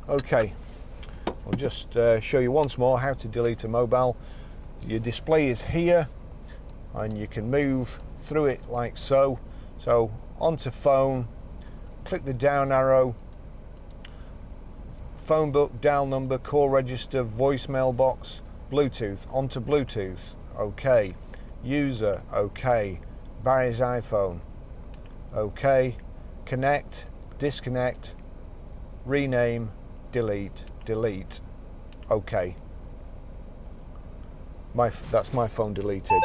Okay, I'll just show you once more how to delete a mobile. Your display is here and you can move through it like so. So onto phone, click the down arrow, phone book, dial number, call register, voicemail box, Bluetooth, onto Bluetooth, okay, user, okay, Barry's iPhone, okay, connect, disconnect, rename, delete, delete, okay. That's my phone deleted.